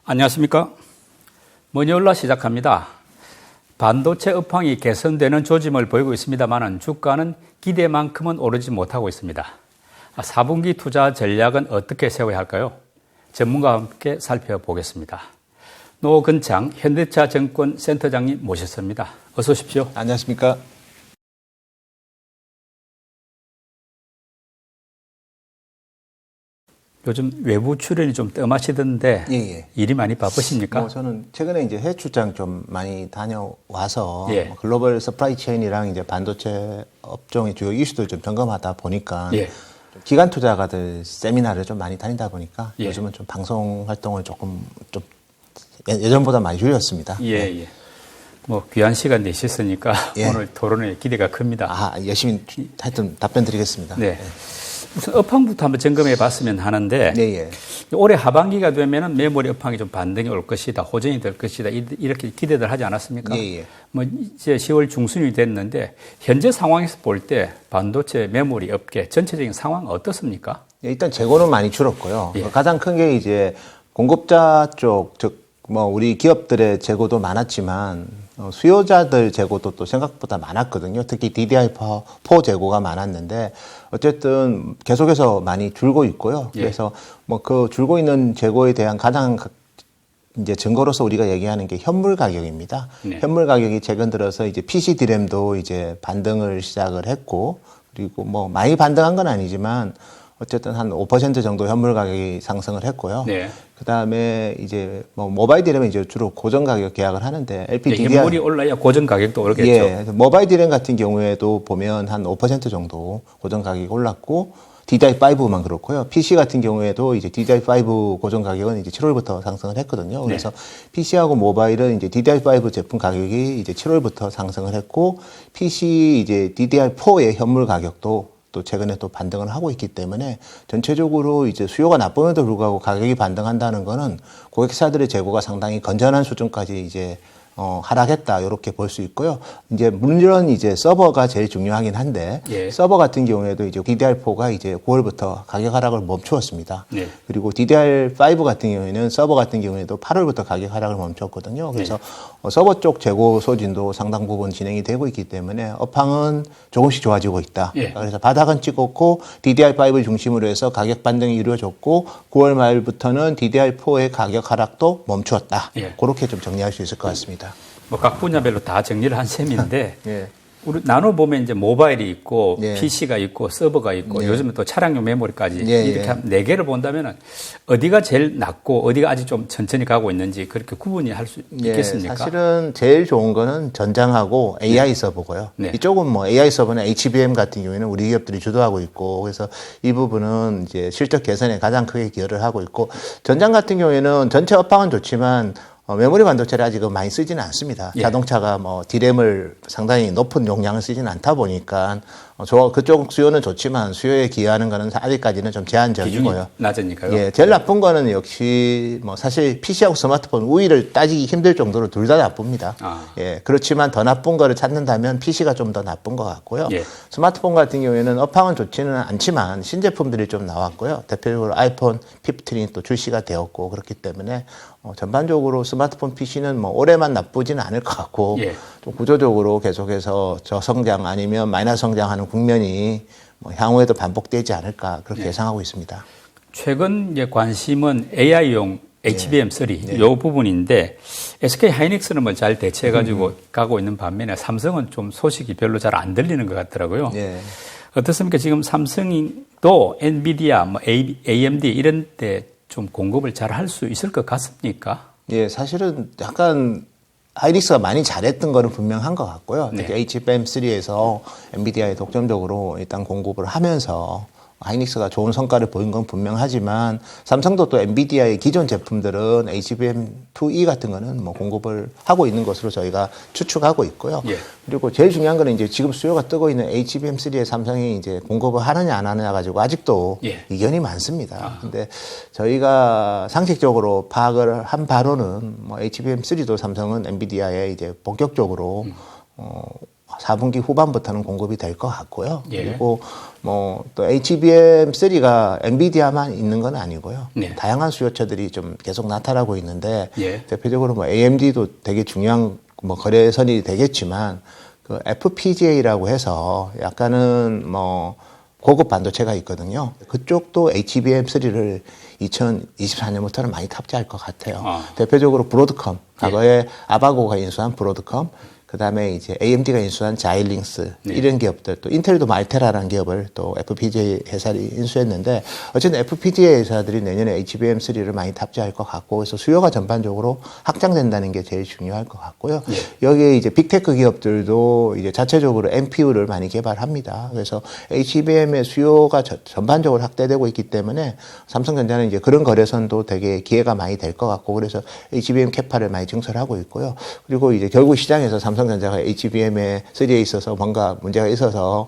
안녕하십니까. 머니올라 시작합니다. 반도체 업황이 개선되는 조짐을 보이고 있습니다만 주가는 기대만큼은 오르지 못하고 있습니다. 4분기 투자 전략은 어떻게 세워야 할까요? 전문가와 함께 살펴보겠습니다. 노근창 현대차증권 센터장님 모셨습니다. 어서 오십시오. 안녕하십니까. 요즘 외부 출연이 좀 뜸하시던데 일이 많이 바쁘십니까? 저는 최근에 이제 해외 출장 좀 많이 다녀와서 예. 글로벌 서프라이 체인이랑 이제 반도체 업종의 주요 이슈들 좀 점검하다 보니까 좀 기관 투자가들 세미나를 좀 많이 다니다 보니까 요즘은 좀 방송 활동을 조금 좀 예전보다 많이 줄였습니다. 예. 뭐 귀한 시간 내셨으니까 오늘 토론에 기대가 큽니다. 열심히 하여튼 답변 드리겠습니다. 네. 우선 업황부터 한번 점검해 봤으면 하는데 올해 하반기가 되면은 메모리 업황이 좀 반등이 올 것이다, 호전이 될 것이다 이렇게 기대들 하지 않았습니까? 뭐 이제 10월 중순이 됐는데 현재 상황에서 볼 때 반도체 메모리 업계 전체적인 상황 어떻습니까? 일단 재고는 많이 줄었고요. 가장 큰 게 이제 공급자 쪽, 즉 뭐 우리 기업들의 재고도 많았지만 수요자들 재고도 또 생각보다 많았거든요. 특히 DDR4 재고가 많았는데 어쨌든 계속해서 많이 줄고 있고요. 그래서 뭐 그 줄고 있는 재고에 대한 가장 이제 증거로서 우리가 얘기하는 게 현물 가격입니다. 현물 가격이 최근 들어서 이제 PC DRAM도 이제 반등을 시작을 했고, 그리고 뭐 많이 반등한 건 아니지만 어쨌든 한 5% 정도 현물 가격이 상승을 했고요. 그 다음에 이제 뭐 모바일 디램은 이제 주로 고정 가격 계약을 하는데 LPDDR. 현물이 올라야 고정 가격도 오르겠죠. 모바일 디램 같은 경우에도 보면 한 5% 정도 고정 가격이 올랐고, DDR5만 그렇고요. PC 같은 경우에도 이제 DDR5 고정 가격은 이제 7월부터 상승을 했거든요. 그래서 PC하고 모바일은 이제 DDR5 제품 가격이 이제 7월부터 상승을 했고, PC 이제 DDR4의 현물 가격도 또 최근에 또 반등을 하고 있기 때문에 전체적으로 이제 수요가 나쁨에도 불구하고 가격이 반등한다는 거는 고객사들의 재고가 상당히 건전한 수준까지 이제 하락했다 이렇게 볼 수 있고요. 이제 물론 이제 서버가 제일 중요하긴 한데 서버 같은 경우에도 이제 DDR4가 이제 9월부터 가격 하락을 멈추었습니다. 그리고 DDR5 같은 경우에는 서버 같은 경우에도 8월부터 가격 하락을 멈췄거든요. 그래서 서버 쪽 재고 소진도 상당 부분 진행이 되고 있기 때문에 업황은 조금씩 좋아지고 있다. 그래서 바닥은 찍었고 DDR5를 중심으로 해서 가격 반등이 이루어졌고 9월 말부터는 DDR4의 가격 하락도 멈추었다. 그렇게 좀 정리할 수 있을 것 같습니다. 뭐 각 분야별로 다 정리를 한 셈인데 우리 나눠 보면 이제 모바일이 있고 PC가 있고 서버가 있고 요즘은 또 차량용 메모리까지 이렇게 한 4개를 본다면은 어디가 제일 낮고 어디가 아직 좀 천천히 가고 있는지 그렇게 구분이 할 수 있겠습니까? 사실은 제일 좋은 거는 전장하고 AI 서버고요. 이쪽은 뭐 AI 서버는 HBM 같은 경우에는 우리 기업들이 주도하고 있고, 그래서 이 부분은 이제 실적 개선에 가장 크게 기여를 하고 있고, 전장 같은 경우에는 전체 업황은 좋지만 메모리 반도체를 아직은 많이 쓰지는 않습니다. 자동차가 뭐 디램을 상당히 높은 용량을 쓰지는 않다 보니까 그쪽 수요는 좋지만 수요에 기여하는 거는 아직까지는 좀 제한적이고요. 낮으니까요. 제일 나쁜 거는 역시 뭐 사실 PC하고 스마트폰 우위를 따지기 힘들 정도로 둘 다 나쁩니다. 그렇지만 더 나쁜 거를 찾는다면 PC가 좀 더 나쁜 것 같고요. 스마트폰 같은 경우에는 업황은 좋지는 않지만 신제품들이 좀 나왔고요. 대표적으로 아이폰 15이 또 출시가 되었고, 그렇기 때문에 전반적으로 스마트폰 PC는 뭐 올해만 나쁘지는 않을 것 같고 좀 구조적으로 계속해서 저성장 아니면 마이너스 성장하는 국면이 뭐 향후에도 반복되지 않을까 그렇게 예상하고 있습니다. 최근 이제 관심은 AI용 HBM3 이 부분인데 SK 하이닉스는 뭐 잘 대체해가지고 가고 있는 반면에 삼성은 좀 소식이 별로 잘 안 들리는 것 같더라고요. 어떻습니까? 지금 삼성도 엔비디아, 뭐 AMD 이런 데 좀 공급을 잘 할 수 있을 것 같습니까? 사실은 약간 하이닉스가 많이 잘했던 거는 분명한 것 같고요. 특히 HBM3에서 엔비디아에 독점적으로 일단 공급을 하면서 하이닉스가 좋은 성과를 보인 건 분명하지만 삼성도 또 엔비디아의 기존 제품들은 HBM2E 같은 거는 뭐 공급을 하고 있는 것으로 저희가 추측하고 있고요. 그리고 제일 중요한 거는 이제 지금 수요가 뜨고 있는 HBM3에 삼성이 이제 공급을 하느냐 안 하느냐 가지고 아직도 이견이 많습니다. 근데 저희가 상식적으로 파악을 한 바로는 뭐 HBM3도 삼성은 엔비디아에 이제 본격적으로 4분기 후반부터는 공급이 될 것 같고요. 예. 그리고 뭐 또 HBM3가 엔비디아만 있는 건 아니고요. 네. 다양한 수요처들이 좀 계속 나타나고 있는데 예. 대표적으로 뭐 AMD도 되게 중요한 뭐 거래선이 되겠지만 그 FPGA라고 해서 약간은 뭐 고급 반도체가 있거든요. 그쪽도 HBM3를 2024년부터는 많이 탑재할 것 같아요. 대표적으로 브로드컴, 과거에 아바고가 인수한 브로드컴, 그 다음에 이제 AMD가 인수한 자일링스, 네. 이런 기업들, 또 인텔도 말테라라는 기업을 또 FPGA 회사를 인수했는데, 어쨌든 FPGA 회사들이 내년에 HBM3를 많이 탑재할 것 같고, 그래서 수요가 전반적으로 확장된다는 게 제일 중요할 것 같고요. 네. 여기에 이제 빅테크 기업들도 이제 자체적으로 NPU를 많이 개발합니다. 그래서 HBM의 수요가 전반적으로 확대되고 있기 때문에 삼성전자는 이제 그런 거래선도 되게 기회가 많이 될 것 같고, 그래서 HBM 캐파를 많이 증설하고 있고요. 그리고 이제 결국 시장에서 삼성전자가 HBM의 3에 있어서 뭔가 문제가 있어서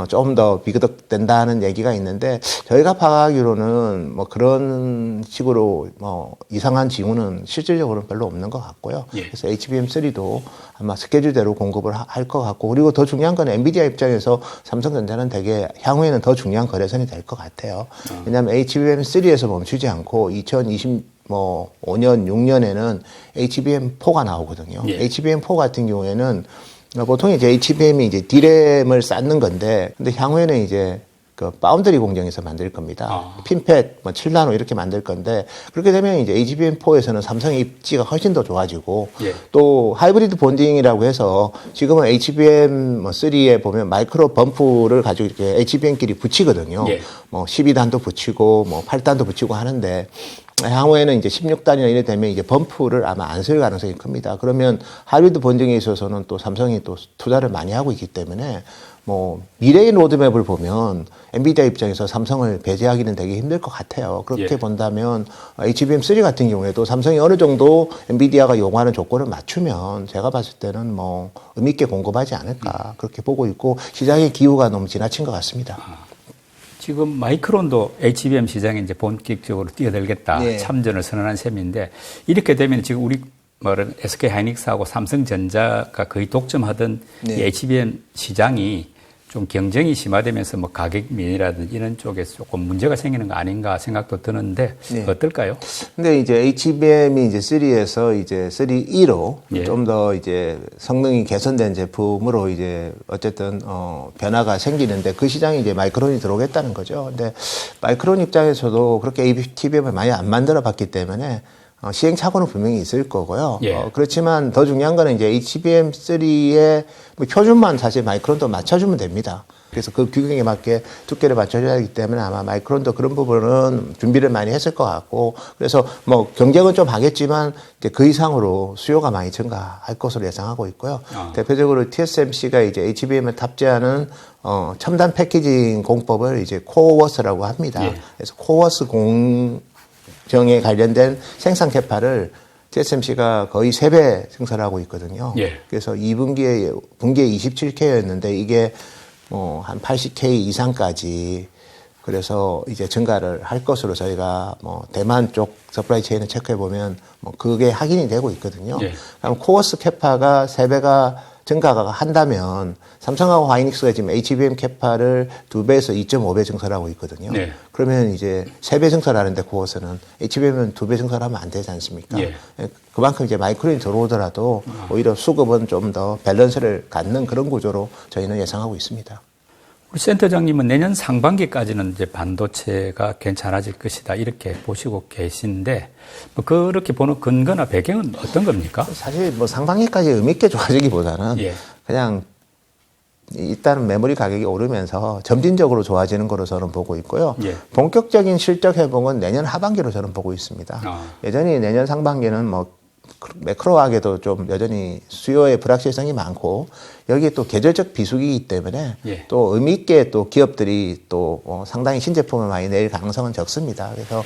좀 더 비거덕된다는 얘기가 있는데, 저희가 파악하기로는 뭐 그런 식으로 뭐 이상한 징후는 실질적으로는 별로 없는 것 같고요. 그래서 HBM3도 아마 스케줄대로 공급을 할 것 같고, 그리고 더 중요한 건 엔비디아 입장에서 삼성전자는 되게 향후에는 더 중요한 거래선이 될 것 같아요. 왜냐하면 HBM3에서 멈추지 않고 2025년, 6년에는 HBM4가 나오거든요. HBM4 같은 경우에는 보통 이제 HBM이 이제 D램을 쌓는 건데, 근데 향후에는 이제 그 파운드리 공정에서 만들 겁니다. 핀팻, 뭐 7나노 이렇게 만들 건데, 그렇게 되면 이제 HBM4에서는 삼성의 입지가 훨씬 더 좋아지고, 또 하이브리드 본딩이라고 해서 지금은 HBM3에 보면 마이크로 범프를 가지고 이렇게 HBM끼리 붙이거든요. 뭐 12단도 붙이고, 뭐 8단도 붙이고 하는데, 향후에는 이제 16단이나 이래 되면 이제 범프를 아마 안 쓸 가능성이 큽니다. 그러면 하이브리드 본딩에 있어서는 또 삼성이 또 투자를 많이 하고 있기 때문에 뭐 미래의 로드맵을 보면 엔비디아 입장에서 삼성을 배제하기는 되게 힘들 것 같아요. 그렇게 본다면 HBM3 같은 경우에도 삼성이 어느 정도 엔비디아가 요구하는 조건을 맞추면 제가 봤을 때는 뭐 의미 있게 공급하지 않을까 그렇게 보고 있고, 시장의 기후가 너무 지나친 것 같습니다. 지금 마이크론도 HBM 시장에 이제 본격적으로 뛰어들겠다 참전을 선언한 셈인데, 이렇게 되면 지금 우리 뭐는 SK 하이닉스하고 삼성전자가 거의 독점하던 이 HBM 시장이 좀 경쟁이 심화되면서 뭐 가격 면이라든지 이런 쪽에서 조금 문제가 생기는 거 아닌가 생각도 드는데 어떨까요? 근데 이제 HBM이 이제 3에서 이제 3E로 좀 더 이제 성능이 개선된 제품으로 이제 어쨌든 변화가 생기는데, 그 시장에 이제 마이크론이 들어오겠다는 거죠. 근데 마이크론 입장에서도 그렇게 HBM을 많이 안 만들어 봤기 때문에 시행착오는 분명히 있을 거고요. 그렇지만 더 중요한 거는 이제 HBM3의 뭐 표준만 사실 마이크론도 맞춰주면 됩니다. 그래서 그 규격에 맞게 두께를 맞춰줘야 하기 때문에 아마 마이크론도 그런 부분은 준비를 많이 했을 것 같고, 그래서 뭐 경쟁은 좀 하겠지만 이제 그 이상으로 수요가 많이 증가할 것으로 예상하고 있고요. 대표적으로 TSMC가 이제 HBM을 탑재하는 첨단 패키징 공법을 이제 코어워스라고 합니다. 그래서 코어워스 정에 관련된 생산 캐파를 TSMC가 거의 3배 증설하고 있거든요. 그래서 2분기에 27K였는데 이게 뭐 한 80K 이상까지, 그래서 이제 증가를 할 것으로 저희가 뭐 대만 쪽 서플라이 체인을 체크해 보면 뭐 그게 확인이 되고 있거든요. 그럼 코어스 캐파가 3배가 증가가 한다면 삼성하고 하이닉스가 지금 HBM 캐파를 2배에서 2.5배 증설하고 있거든요. 그러면 이제 3배 증설하는데 코어스는 HBM은 2배 증설하면 안 되지 않습니까? 그만큼 이제 마이크론이 들어오더라도 오히려 수급은 좀 더 밸런스를 갖는 그런 구조로 저희는 예상하고 있습니다. 우리 센터장님은 내년 상반기까지는 이제 반도체가 괜찮아질 것이다 이렇게 보시고 계신데, 뭐 그렇게 보는 근거나 배경은 어떤 겁니까? 사실 뭐 상반기까지 의미 있게 좋아지기보다는 그냥 일단은 메모리 가격이 오르면서 점진적으로 좋아지는 거로 저는 보고 있고요. 본격적인 실적 회복은 내년 하반기로 저는 보고 있습니다. 여전히 내년 상반기는 뭐 매크로하게도 좀 여전히 수요의 불확실성이 많고, 여기에 또 계절적 비수기이기 때문에 또 의미 있게 또 기업들이 또 상당히 신제품을 많이 낼 가능성은 적습니다. 그래서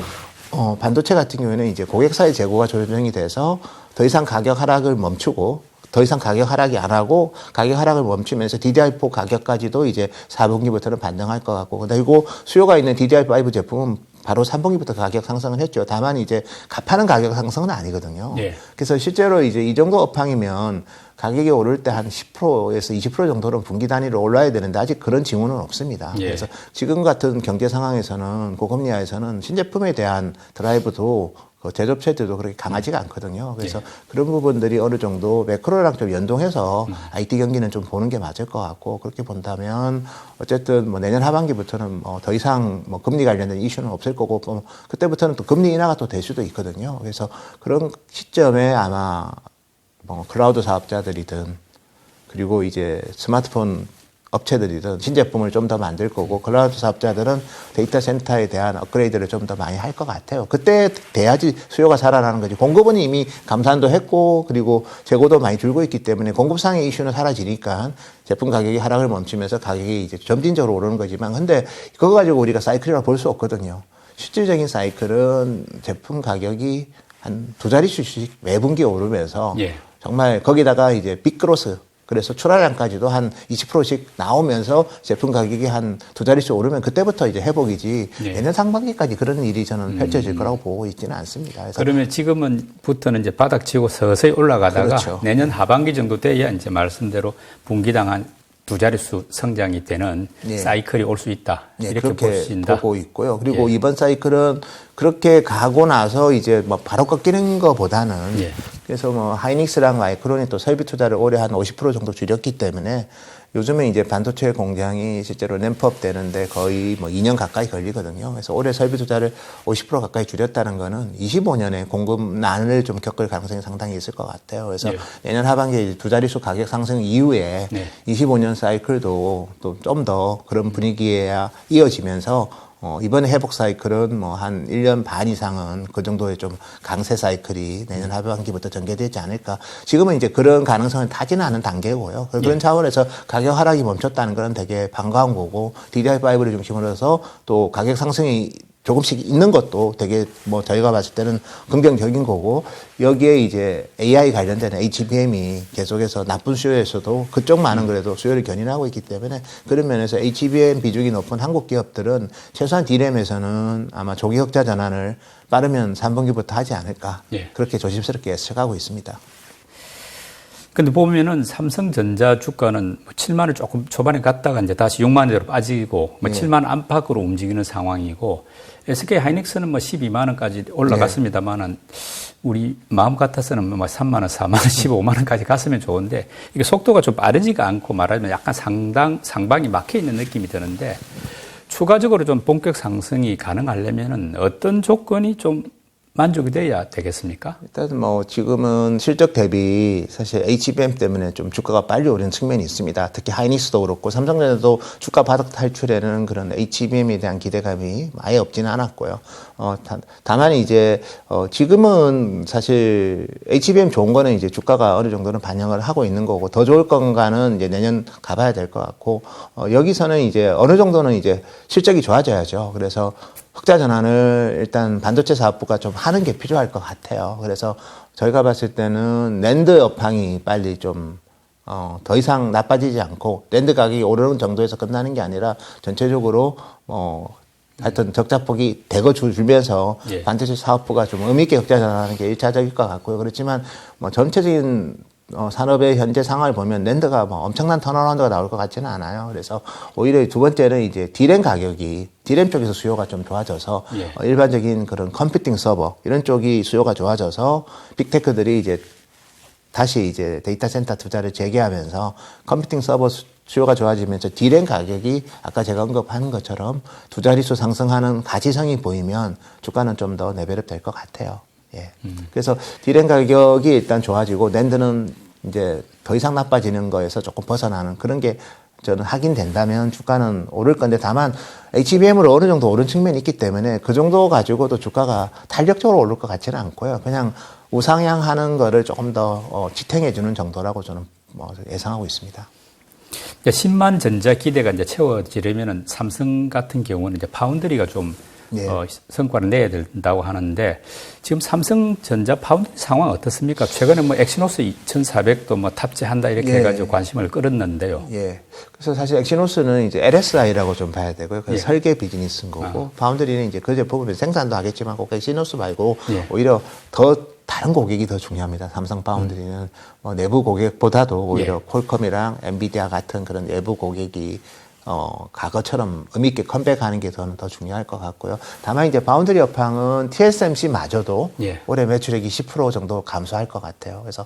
반도체 같은 경우에는 이제 고객사의 재고가 조정이 돼서 더 이상 가격 하락을 멈추고, 더 이상 가격 하락이 안 하고 가격 하락을 멈추면서 DDR4 가격까지도 이제 4분기부터는 반등할 것 같고, 그리고 수요가 있는 DDR5 제품은 바로 3분기부터 가격 상승을 했죠. 다만 이제 값하는 가격 상승은 아니거든요. 예. 그래서 실제로 이제 이 정도 업황이면 가격이 오를 때 한 10%에서 20% 정도는 분기 단위로 올라야 되는데 아직 그런 징후는 없습니다. 예. 그래서 지금 같은 경제 상황에서는 고금리하에서는 신제품에 대한 드라이브도 그 제조업체들도 그렇게 강하지가 않거든요. 그래서 그런 부분들이 어느 정도 매크로랑 좀 연동해서 IT 경기는 좀 보는 게 맞을 것 같고 그렇게 본다면 어쨌든 뭐 내년 하반기부터는 뭐 더 이상 뭐 금리 관련된 이슈는 없을 거고 뭐 그때부터는 또 금리 인하가 또 될 수도 있거든요. 그래서 그런 시점에 아마 뭐 클라우드 사업자들이든 그리고 이제 스마트폰 업체들이든 신제품을 좀 더 만들 거고 클라우드 사업자들은 데이터 센터에 대한 업그레이드를 좀 더 많이 할 것 같아요. 그때 돼야지 수요가 살아나는 거지. 공급은 이미 감산도 했고 그리고 재고도 많이 줄고 있기 때문에 공급상의 이슈는 사라지니까 제품 가격이 하락을 멈추면서 가격이 이제 점진적으로 오르는 거지만 근데 그거 가지고 우리가 사이클이라고 볼 수 없거든요. 실질적인 사이클은 제품 가격이 한 두 자릿수씩 매 분기 오르면서 예. 정말 거기다가 이제 빅그로스 그래서 출하량까지도 한 20%씩 나오면서 제품 가격이 한 두 자릿수 오르면 그때부터 이제 회복이지 예. 내년 상반기까지 그런 일이 저는 펼쳐질 거라고 보고 있지는 않습니다. 그래서 그러면 지금부터는 이제 바닥 치고 서서히 올라가다가 그렇죠. 내년 하반기 정도 돼야 이제 말씀대로 분기당 한 두 자릿수 성장이 되는 예. 사이클이 올 수 있다. 네, 이렇게 그렇게 보신다. 보고 있고요. 그리고 예. 이번 사이클은 그렇게 가고 나서 이제 뭐 바로 꺾이는 것보다는 예. 그래서 뭐 하이닉스랑 마이크론이 또 설비 투자를 올해 한 50% 정도 줄였기 때문에 요즘에 이제 반도체 공장이 실제로 램프업 되는데 거의 뭐 2년 가까이 걸리거든요. 그래서 올해 설비 투자를 50% 가까이 줄였다는 거는 25년에 공급난을 좀 겪을 가능성이 상당히 있을 것 같아요. 그래서 예. 내년 하반기에 두 자릿수 가격 상승 이후에 네. 25년 사이클도 또 좀 더 그런 분위기에 이어지면서 이번 회복 사이클은 뭐 한 1년 반 이상은 그 정도의 좀 강세 사이클이 내년 하반기부터 전개되지 않을까. 지금은 이제 그런 가능성을 타지는 않은 단계고요. 그런 차원에서 가격 하락이 멈췄다는 건 되게 반가운 거고 DDR5를 중심으로 해서 또 가격 상승이 조금씩 있는 것도 되게 뭐 저희가 봤을 때는 긍정적인 거고 여기에 이제 AI 관련된 HBM이 계속해서 나쁜 수요에서도 그쪽만은 그래도 수요를 견인하고 있기 때문에 그런 면에서 HBM 비중이 높은 한국 기업들은 최소한 D램에서는 아마 조기 흑자 전환을 빠르면 3분기부터 하지 않을까 예. 그렇게 조심스럽게 예측하고 있습니다. 근데 보면은 삼성전자 주가는 뭐 7만 원 조금 초반에 갔다가 이제 다시 6만 원대로 빠지고 뭐 7만 원 안팎으로 움직이는 상황이고 SK 하이닉스는 뭐 12만 원까지 올라갔습니다만은 우리 마음 같아서는 뭐 3만 원, 4만 원, 15만 원까지 갔으면 좋은데 이게 속도가 좀 빠르지가 않고 말하자면 약간 상방이 막혀 있는 느낌이 드는데 추가적으로 좀 본격 상승이 가능하려면은 어떤 조건이 좀 만족이 돼야 되겠습니까? 일단 뭐 지금은 실적 대비 사실 HBM 때문에 좀 주가가 빨리 오르는 측면이 있습니다. 특히 하이닉스도 그렇고 삼성전자도 주가 바닥 탈출에는 그런 HBM에 대한 기대감이 아예 없지는 않았고요. 다만 이제 지금은 사실 HBM 좋은 거는 이제 주가가 어느 정도는 반영을 하고 있는 거고 더 좋을 건가는 이제 내년 가봐야 될 것 같고 여기서는 이제 어느 정도는 이제 실적이 좋아져야죠. 그래서 흑자 전환을 일단 반도체 사업부가 좀 하는 게 필요할 것 같아요. 그래서 저희가 봤을 때는 낸드 업황이 빨리 좀 더 이상 나빠지지 않고 낸드 가격이 오르는 정도에서 끝나는 게 아니라 전체적으로 하여튼 적자폭이 대거 줄면서 예. 반도체 사업부가 좀 의미 있게 흑자 전환하는 게 1차적일 것 같고요. 그렇지만 뭐 전체적인 산업의 현재 상황을 보면 낸드가 뭐 엄청난 턴어라운드가 나올 것 같지는 않아요. 그래서 오히려 두 번째는 이제 D램 가격이 D램 쪽에서 수요가 좀 좋아져서 예. 일반적인 그런 컴퓨팅 서버 이런 쪽이 수요가 좋아져서 빅테크들이 이제 다시 이제 데이터 센터 투자를 재개하면서 컴퓨팅 서버 수요가 좋아지면서 D램 가격이 아까 제가 언급한 것처럼 두 자릿수 상승하는 가치성이 보이면 주가는 좀 더 레벨업 될 것 같아요. 예. 그래서 D램 가격이 일단 좋아지고 낸드는 이제 더 이상 나빠지는 거에서 조금 벗어나는 그런 게 저는 확인된다면 주가는 오를 건데 다만 HBM으로 어느 정도 오른 측면이 있기 때문에 그 정도 가지고도 주가가 탄력적으로 오를 것 같지는 않고요. 그냥 우상향하는 거를 조금 더 지탱해 주는 정도라고 저는 예상하고 있습니다. 10만 전자 기대가 이제 채워지려면은 삼성 같은 경우는 이제 파운드리가 좀 예. 성과를 내야 된다고 하는데 지금 삼성전자 파운드리 상황 어떻습니까? 최근에 뭐 엑시노스 2400도 뭐 탑재한다 이렇게 예. 해가지고 관심을 끌었는데요. 예. 그래서 사실 엑시노스는 이제 LSI라고 좀 봐야 되고요. 그래서 예. 설계 비즈니스인 거고, 파운드리는 이제 그 제품을 생산도 하겠지만, 꼭 엑시노스 말고, 예. 오히려 더 다른 고객이 더 중요합니다. 삼성 파운드리는 뭐 내부 고객보다도 오히려 예. 콜컴이랑 엔비디아 같은 그런 내부 고객이 과거처럼 의미있게 컴백하는 게 저는 더 중요할 것 같고요. 다만 이제 파운드리 업황은 TSMC마저도 예. 올해 매출액이 10% 정도 감소할 것 같아요. 그래서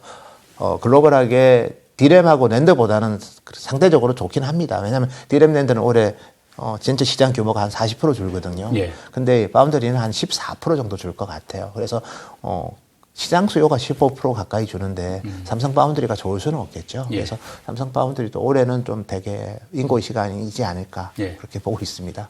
글로벌하게 디램하고 낸드보다는 상대적으로 좋긴 합니다. 왜냐하면 디램 낸드는 올해 진짜 시장 규모가 한 40% 줄거든요. 예. 근데 파운드리는 한 14% 정도 줄 것 같아요. 그래서 시장 수요가 15% 가까이 주는데 삼성 파운드리가 좋을 수는 없겠죠. 예. 그래서 삼성 파운드리도 올해는 좀 되게 인고의 시간이지 않을까 예. 그렇게 보고 있습니다.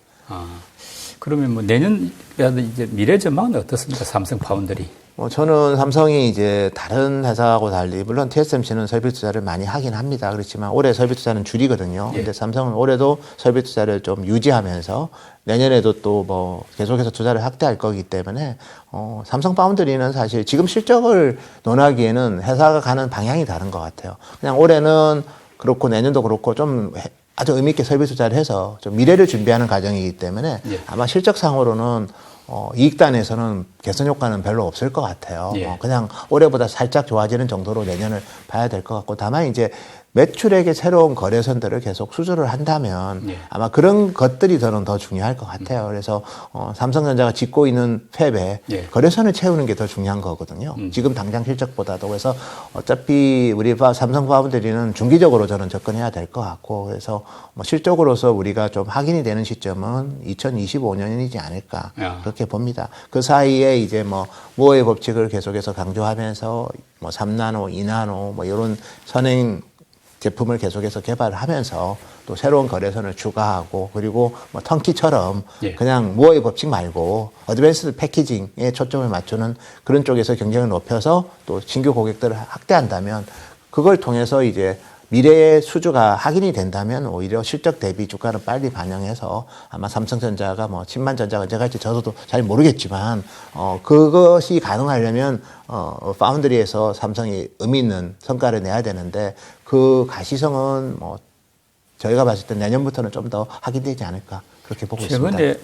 그러면 뭐 내년이라도 이제 미래 전망은 어떻습니까? 삼성 파운드리. 저는 삼성이 이제 다른 회사하고 달리, 물론 TSMC는 설비 투자를 많이 하긴 합니다. 그렇지만 올해 설비 투자는 줄이거든요. 예. 근데 삼성은 올해도 설비 투자를 좀 유지하면서 내년에도 또 뭐 계속해서 투자를 확대할 거기 때문에, 삼성 파운드리는 사실 지금 실적을 논하기에는 회사가 가는 방향이 다른 것 같아요. 그냥 올해는 그렇고 내년도 그렇고 좀 아주 의미있게 설비 투자를 해서 좀 미래를 준비하는 과정이기 때문에 예. 아마 실적상으로는 이익단에서는 개선 효과는 별로 없을 것 같아요. 예. 그냥 올해보다 살짝 좋아지는 정도로 내년을 봐야 될 것 같고, 다만 이제 매출액의 새로운 거래선들을 계속 수주를 한다면 예. 아마 그런 것들이 저는 더 중요할 것 같아요. 그래서 삼성전자가 짓고 있는 팹에 예. 거래선을 채우는 게 더 중요한 거거든요. 지금 당장 실적보다도. 그래서 어차피 우리 삼성 파운드리는 중기적으로 저는 접근해야 될 것 같고, 그래서 뭐 실적으로서 우리가 좀 확인이 되는 시점은 2025년이지 않을까 야. 그렇게 봅니다. 그 사이에 이제 뭐 무어의 법칙을 계속해서 강조하면서 뭐 3나노, 2나노 뭐 이런 선행 제품을 계속해서 개발하면서 또 새로운 거래선을 추가하고, 그리고 뭐 턴키처럼 예. 그냥 무어의 법칙 말고 어드밴스드 패키징에 초점을 맞추는 그런 쪽에서 경쟁을 높여서 또 신규 고객들을 확대한다면, 그걸 통해서 이제 미래의 수주가 확인이 된다면 오히려 실적 대비 주가를 빨리 반영해서 아마 삼성전자가 뭐 10만 전자가 언제 갈지 저도 잘 모르겠지만 그것이 가능하려면 파운드리에서 삼성이 의미 있는 성과를 내야 되는데, 그 가시성은 뭐 저희가 봤을 때 내년부터는 좀 더 확인되지 않을까 그렇게 보고 있습니다. 최근에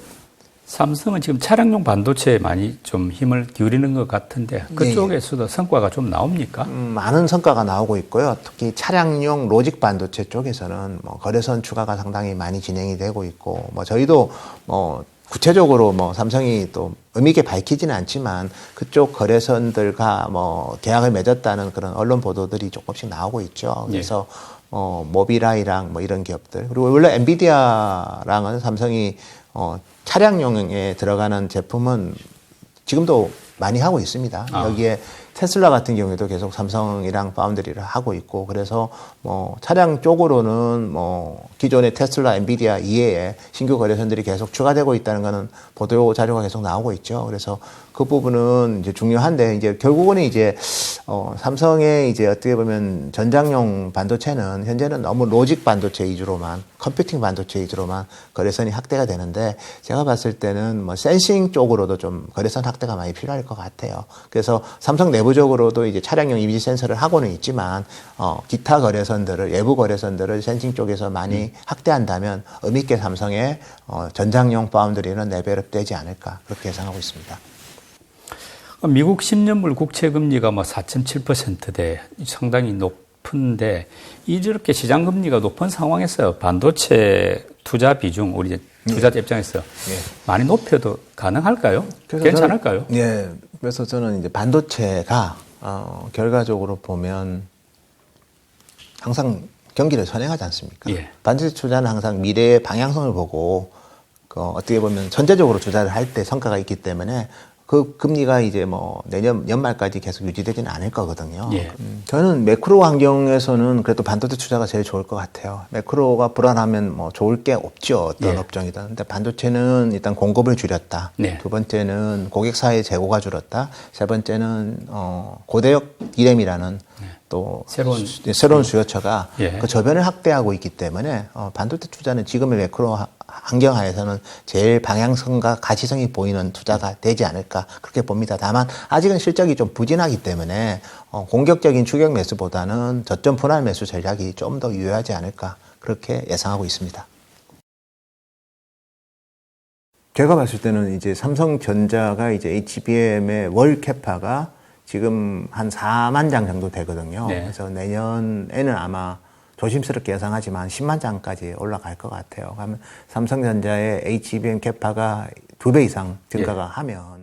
삼성은 지금 차량용 반도체에 많이 좀 힘을 기울이는 것 같은데 그쪽에서도 성과가 좀 나옵니까? 많은 성과가 나오고 있고요. 특히 차량용 로직 반도체 쪽에서는 뭐 거래선 추가가 상당히 많이 진행이 되고 있고, 뭐 저희도 뭐 구체적으로 뭐 삼성이 또 의미 있게 밝히지는 않지만 그쪽 거래선들과 뭐 계약을 맺었다는 그런 언론 보도들이 조금씩 나오고 있죠. 그래서 모비라이랑 뭐 이런 기업들, 그리고 원래 엔비디아랑은 삼성이 차량용에 들어가는 제품은 지금도 많이 하고 있습니다. 여기에 테슬라 같은 경우에도 계속 삼성이랑 파운드리를 하고 있고, 그래서 뭐 차량 쪽으로는 뭐 기존의 테슬라, 엔비디아 이외에 신규 거래선들이 계속 추가되고 있다는 거는 보도 자료가 계속 나오고 있죠. 그래서 그 부분은 이제 중요한데, 이제 결국은 이제 삼성의 이제 어떻게 보면 전장용 반도체는 현재는 너무 로직 반도체 위주로만, 컴퓨팅 반도체 위주로만 거래선이 확대가 되는데, 제가 봤을 때는 뭐 센싱 쪽으로도 좀 거래선 확대가 많이 필요할 것 같아요. 그래서 삼성 내부적으로도 이제 차량용 이미지 센서를 하고는 있지만 기타 거래선들을, 외부 거래선들을 센싱 쪽에서 많이 확대한다면 의미 있게 삼성의 전장용 파운드리는 레벨업 되지 않을까 그렇게 예상하고 있습니다. 미국 10년물 국채 금리가 뭐 4.7%대 상당히 높은데, 이렇게 시장 금리가 높은 상황에서 반도체 투자 비중, 우리 투자자 입장에서 많이 높여도 가능할까요? 괜찮을까요? 예. 그래서 저는 이제 반도체가 결과적으로 보면 항상 경기를 선행하지 않습니까? 예. 반도체 투자는 항상 미래의 방향성을 보고 어떻게 보면 전체적으로 투자를 할 때 성과가 있기 때문에 그 금리가 이제 뭐 내년 연말까지 계속 유지되지는 않을 거거든요. 예. 저는 매크로 환경에서는 그래도 반도체 투자가 제일 좋을 것 같아요. 매크로가 불안하면 뭐 좋을 게 없죠. 어떤 예. 업종이든. 근데 반도체는 일단 공급을 줄였다. 네. 두 번째는 고객사의 재고가 줄었다. 세 번째는 고대역 디램이라는 또 새로운 수요처가 예. 그 저변을 확대하고 있기 때문에 반도체 투자는 지금의 매크로 환경하에서는 제일 방향성과 가치성이 보이는 투자가 되지 않을까 그렇게 봅니다. 다만 아직은 실적이 좀 부진하기 때문에 공격적인 추격 매수보다는 저점 분할 매수 전략이 좀 더 유효하지 않을까 그렇게 예상하고 있습니다. 제가 봤을 때는 이제 삼성전자가 이제 HBM의 월 캐파가 지금 한 4만 장 정도 되거든요. 네. 그래서 내년에는 아마 조심스럽게 예상하지만 10만 장까지 올라갈 것 같아요. 그러면 삼성전자의 HBM 캐파가 2배 이상 증가가 하면